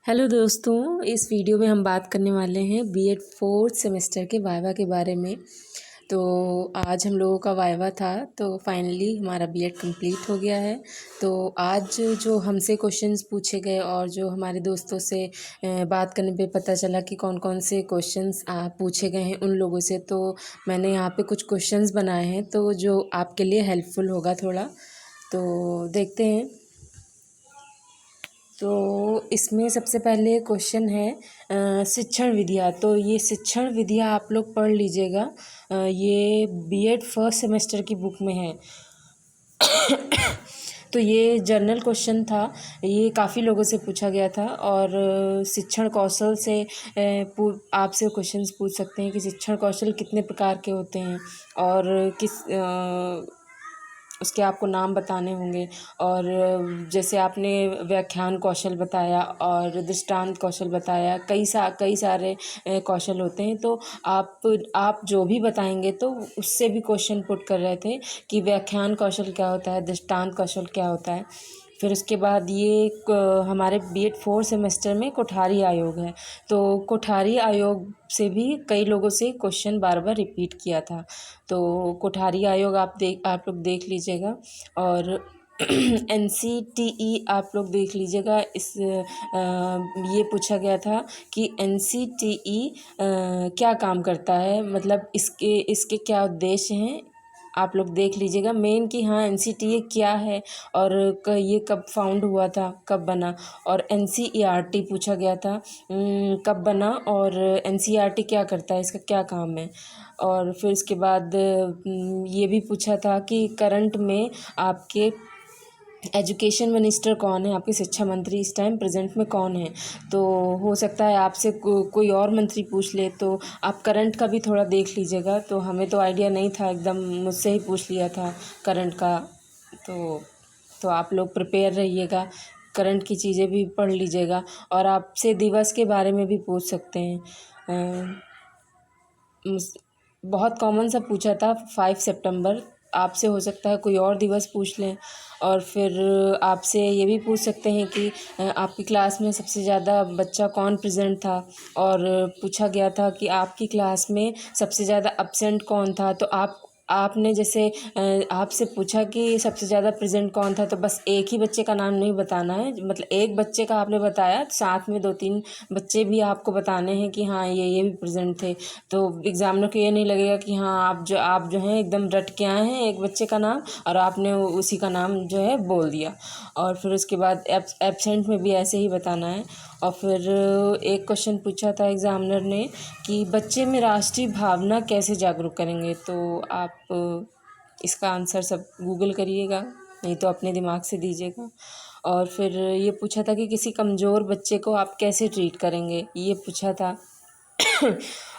Hello दोस्तों, इस video में हम बात करने वाले हैं बीएड फोर्थ सेमेस्टर के वाइवा के बारे में। तो आज हम लोगों का वाइवा था, तो फाइनली हमारा बीएड कंप्लीट हो गया है। तो आज जो हमसे क्वेश्चंस पूछे गए और जो हमारे दोस्तों से बात करने पे पता चला कि कौन कौन से क्वेश्चंस पूछे गए हैं उन लोगों से, तो मैंने यहाँ पे कुछ क्वेश्चंस बनाए हैं तो जो आपके लिए हेल्पफुल होगा थोड़ा। तो देखते हैं। तो इसमें सबसे पहले क्वेश्चन है शिक्षण विधियाँ। तो ये शिक्षण विधियाँ आप लोग पढ़ लीजिएगा। ये बीएड फर्स्ट सेमेस्टर की बुक में है। तो ये जनरल क्वेश्चन था, ये काफ़ी लोगों से पूछा गया था और शिक्षण कौशल से आपसे क्वेश्चंस पूछ सकते हैं कि शिक्षण कौशल कितने प्रकार के होते हैं और किस उसके आपको नाम बताने होंगे। और जैसे आपने व्याख्यान कौशल बताया और दृष्टांत कौशल बताया, कई सारे कौशल होते हैं। तो आप जो भी बताएंगे तो उससे भी क्वेश्चन पुट कर रहे थे कि व्याख्यान कौशल क्या होता है, दृष्टांत कौशल क्या होता है। फिर उसके बाद ये हमारे बीएड फोर्थ सेमेस्टर में कोठारी आयोग है। तो कोठारी आयोग से भी कई लोगों से क्वेश्चन बार बार रिपीट किया था। तो कोठारी आयोग आप लोग देख लीजिएगा। और एनसीटीई आप लोग देख लीजिएगा। ये पूछा गया था कि एनसीटीई क्या काम करता है, मतलब इसके क्या उद्देश्य हैं, आप लोग देख लीजिएगा मेन कि हाँ एनसीटीए क्या है और ये कब फाउंड हुआ था, कब बना। और एनसीईआरटी पूछा गया था, कब बना और एनसीईआरटी क्या करता है, इसका क्या काम है। और फिर उसके बाद ये भी पूछा था कि करंट में आपके एजुकेशन मिनिस्टर कौन है, आपके शिक्षा मंत्री इस टाइम प्रेजेंट में कौन है। तो हो सकता है आपसे कोई और मंत्री पूछ ले, तो आप करंट का भी थोड़ा देख लीजिएगा। तो हमें तो आइडिया नहीं था, एकदम मुझसे ही पूछ लिया था करंट का। तो आप लोग प्रिपेयर रहिएगा, करंट की चीज़ें भी पढ़ लीजिएगा। और आपसे दिवस के बारे में भी पूछ सकते हैं। बहुत कॉमन सा पूछा था 5 सितंबर, आपसे हो सकता है कोई और दिवस पूछ लें। और फिर आपसे ये भी पूछ सकते हैं कि आपकी क्लास में सबसे ज़्यादा बच्चा कौन प्रेजेंट था। और पूछा गया था कि आपकी क्लास में सबसे ज़्यादा अब्सेंट कौन था। तो आपने जैसे आपसे पूछा कि सबसे ज़्यादा प्रेजेंट कौन था, तो बस एक ही बच्चे का नाम नहीं बताना है, मतलब एक बच्चे का आपने बताया, साथ में 2-3 बच्चे भी आपको बताने हैं कि हाँ ये भी प्रेजेंट थे। तो एग्जामिनर को ये नहीं लगेगा कि हाँ आप जो हैं एकदम रट के आए हैं एक बच्चे का नाम और आपने उसी का नाम जो है बोल दिया। और फिर उसके बाद एब्सेंट में भी ऐसे ही बताना है। और फिर एक क्वेश्चन पूछा था एग्जामिनर ने कि बच्चे में राष्ट्रीय भावना कैसे जागरूक करेंगे। तो आप इसका आंसर सब गूगल करिएगा, नहीं तो अपने दिमाग से दीजिएगा। और फिर ये पूछा था कि किसी कमज़ोर बच्चे को आप कैसे ट्रीट करेंगे, ये पूछा था।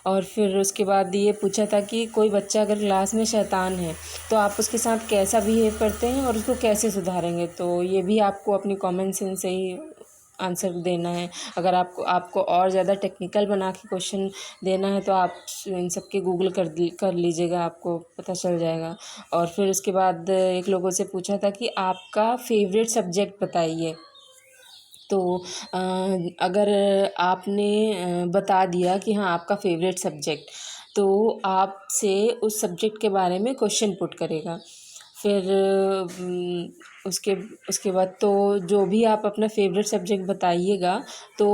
और फिर उसके बाद ये पूछा था कि कोई बच्चा अगर क्लास में शैतान है तो आप उसके साथ कैसा बिहेव करते हैं और उसको कैसे सुधारेंगे। तो ये भी आपको अपनी कॉमन सेंस से ही आंसर देना है। अगर आपको और ज़्यादा टेक्निकल बना के क्वेश्चन देना है तो आप इन सब के गूगल कर लीजिएगा, आपको पता चल जाएगा। और फिर उसके बाद एक लोगों से पूछा था कि आपका फेवरेट सब्जेक्ट बताइए। तो अगर आपने बता दिया कि हाँ आपका फेवरेट सब्जेक्ट, तो आपसे उस सब्जेक्ट के बारे में क्वेश्चन पुट करेगा। फिर उसके उसके बाद तो जो भी आप अपना फेवरेट सब्जेक्ट बताइएगा तो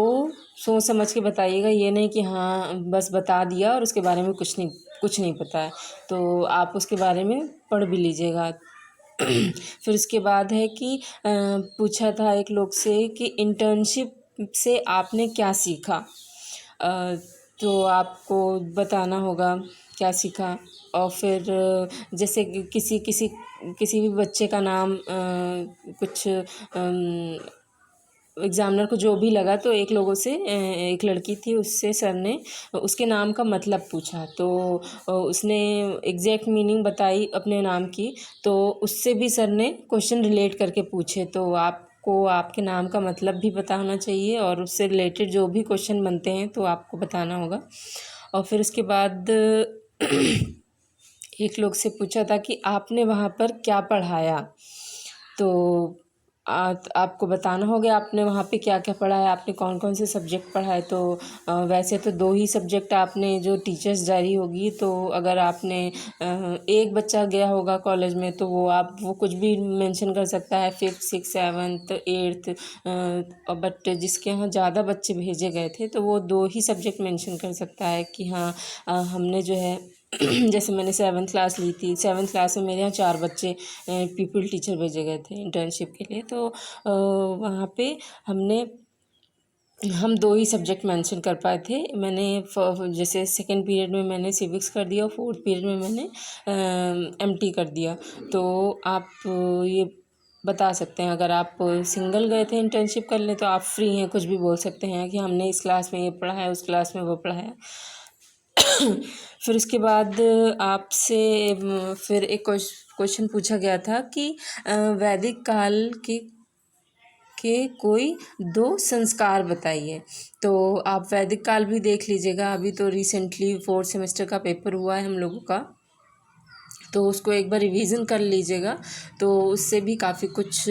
सोच समझ के बताइएगा, ये नहीं कि हाँ बस बता दिया और उसके बारे में कुछ नहीं पता है। तो आप उसके बारे में पढ़ भी लीजिएगा। फिर उसके बाद है कि पूछा था एक लोग से कि इंटर्नशिप से आपने क्या सीखा। तो आपको बताना होगा क्या सीखा। और फिर जैसे कि किसी भी बच्चे का नाम कुछ एग्जामिनर को जो भी लगा, तो एक लोगों से एक लड़की थी, उससे सर ने उसके नाम का मतलब पूछा। तो उसने एग्जैक्ट मीनिंग बताई अपने नाम की, तो उससे भी सर ने क्वेश्चन रिलेट करके पूछे। तो आपको आपके नाम का मतलब भी पता होना चाहिए और उससे रिलेटेड जो भी क्वेश्चन बनते हैं तो आपको बताना होगा। और फिर उसके बाद एक लोग से पूछा था कि आपने वहाँ पर क्या पढ़ाया। तो आपको बताना होगा आपने वहाँ पे क्या क्या पढ़ा है, आपने कौन कौन से सब्जेक्ट पढ़ा है। तो वैसे तो 2 ही सब्जेक्ट आपने जो टीचर्स डायरी होगी, तो अगर आपने एक बच्चा गया होगा कॉलेज में तो वो कुछ भी मेंशन कर सकता है, 5th 6th 7th 8th। But जिसके यहाँ ज़्यादा बच्चे भेजे गए थे तो वो 2 ही सब्जेक्ट मेंशन कर सकता है कि हाँ हमने जो है जैसे मैंने 7th क्लास ली थी, 7th क्लास में मेरे यहाँ 4 बच्चे पीपल टीचर भेजे गए थे इंटर्नशिप के लिए। तो वहाँ पे हम 2 ही सब्जेक्ट मेंशन कर पाए थे। मैंने जैसे सेकंड पीरियड में मैंने सिविक्स कर दिया और फोर्थ पीरियड में मैंने एमटी कर दिया। तो आप ये बता सकते हैं, अगर आप सिंगल गए थे इंटर्नशिप करने तो आप फ्री हैं, कुछ भी बोल सकते हैं कि हमने इस क्लास में ये पढ़ा है, उस क्लास में वो पढ़ा है। फिर उसके बाद आपसे फिर एक क्वेश्चन पूछा गया था कि वैदिक काल के कोई 2 संस्कार बताइए। तो आप वैदिक काल भी देख लीजिएगा, अभी तो रिसेंटली 4th सेमेस्टर का पेपर हुआ है हम लोगों का, तो उसको एक बार रिवीजन कर लीजिएगा, तो उससे भी काफ़ी कुछ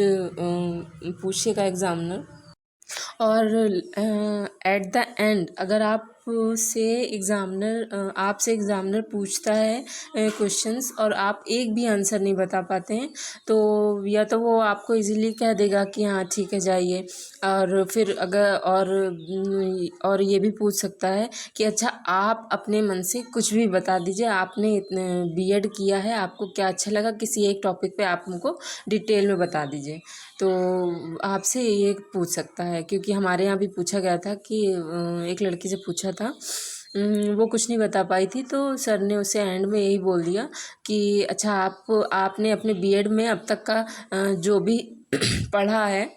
पूछेगा एग्जामिनर। और एट द एंड अगर आपसे एग्ज़ामिनर पूछता है क्वेश्चंस और आप एक भी आंसर नहीं बता पाते हैं, तो या तो वो आपको इजीली कह देगा कि हाँ ठीक है जाइए, और फिर अगर और ये भी पूछ सकता है कि अच्छा आप अपने मन से कुछ भी बता दीजिए, आपने इतने बीएड किया है, आपको क्या अच्छा लगा, किसी एक टॉपिक पे आप हमको डिटेल में बता दीजिए। तो आपसे ये पूछ सकता है, क्योंकि हमारे यहाँ भी पूछा गया था कि एक लड़की से पूछा था, वो कुछ नहीं बता पाई थी, तो सर ने उसे एंड में यही बोल दिया कि अच्छा आपने अपने बीएड में अब तक का जो भी पढ़ा है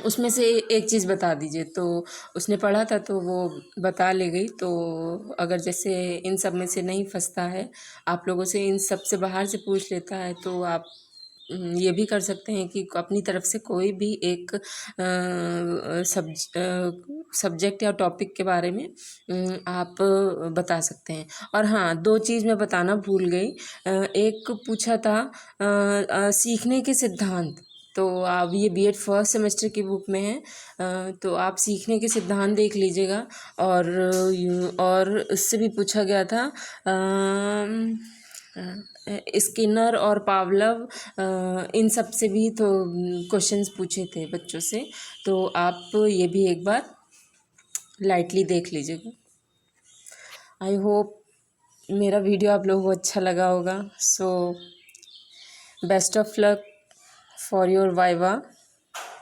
उसमें से एक चीज़ बता दीजिए। तो उसने पढ़ा था तो वो बता ले गई। तो अगर जैसे इन सब में से नहीं फंसता है, आप लोगों से इन सब से बाहर से पूछ लेता है, तो आप ये भी कर सकते हैं कि अपनी तरफ से कोई भी एक सब्जेक्ट या टॉपिक के बारे में आप बता सकते हैं। और हाँ, 2 चीज़ मैं बताना भूल गई। एक पूछा था सीखने के सिद्धांत, तो अब ये बीएड फर्स्ट सेमेस्टर की बुक में है, तो आप सीखने के सिद्धांत देख लीजिएगा। और उससे भी पूछा गया था स्किनर और पावलव, इन सब से भी तो क्वेश्चंस पूछे थे बच्चों से, तो आप ये भी एक बार लाइटली देख लीजिएगा। आई होप मेरा वीडियो आप लोगों को अच्छा लगा होगा। So best of luck for your viva.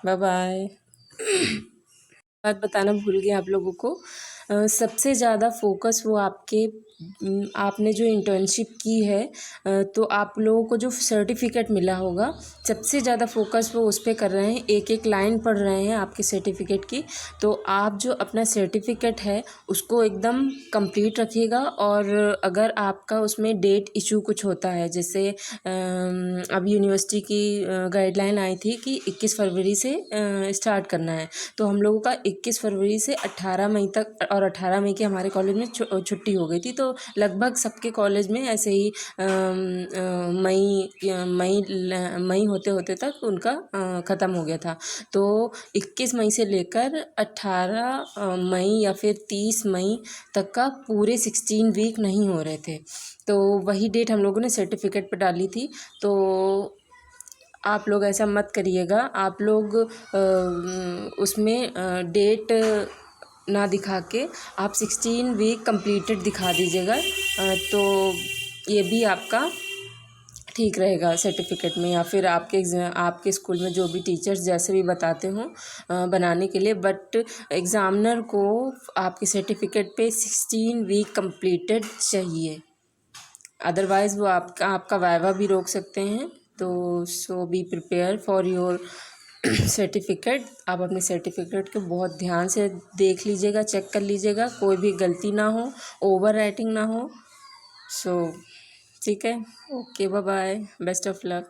Bye bye. बात बताना भूल गया आप लोगों को, सबसे ज़्यादा फोकस वो आपने जो इंटर्नशिप की है, तो आप लोगों को जो सर्टिफिकेट मिला होगा, सबसे ज़्यादा फोकस वो उस पर कर रहे हैं, एक एक लाइन पढ़ रहे हैं आपके सर्टिफिकेट की। तो आप जो अपना सर्टिफिकेट है उसको एकदम कंप्लीट रखिएगा। और अगर आपका उसमें डेट इशू कुछ होता है, जैसे अब यूनिवर्सिटी की गाइडलाइन आई थी कि 21 फरवरी से स्टार्ट करना है, तो हम लोगों का 21 फरवरी से 18 मई तक, और 18 मई की हमारे कॉलेज में छुट्टी हो गई थी। तो लगभग सबके कॉलेज में ऐसे ही मई होते होते तक उनका ख़त्म हो गया था। तो 21 मई से लेकर 18 मई या फिर 30 मई तक का पूरे 16 वीक नहीं हो रहे थे, तो वही डेट हम लोगों ने सर्टिफिकेट पर डाली थी। तो आप लोग ऐसा मत करिएगा, आप लोग उसमें डेट ना दिखा के आप 16 वीक कंप्लीटेड दिखा दीजिएगा, तो ये भी आपका ठीक रहेगा सर्टिफिकेट में, या फिर आपके स्कूल में जो भी टीचर्स जैसे भी बताते हों बनाने के लिए। बट एग्ज़ामिनर को आपके सर्टिफिकेट पे 16 वीक कंप्लीटेड चाहिए, अदरवाइज़ वो आपका वाइवा भी रोक सकते हैं। तो so be prepare for your certificate. आप अपने सर्टिफिकेट को बहुत ध्यान से देख लीजिएगा, चेक कर लीजिएगा, कोई भी गलती ना हो, ओवर राइटिंग ना हो। सो ठीक है, okay, bye bye, best of luck.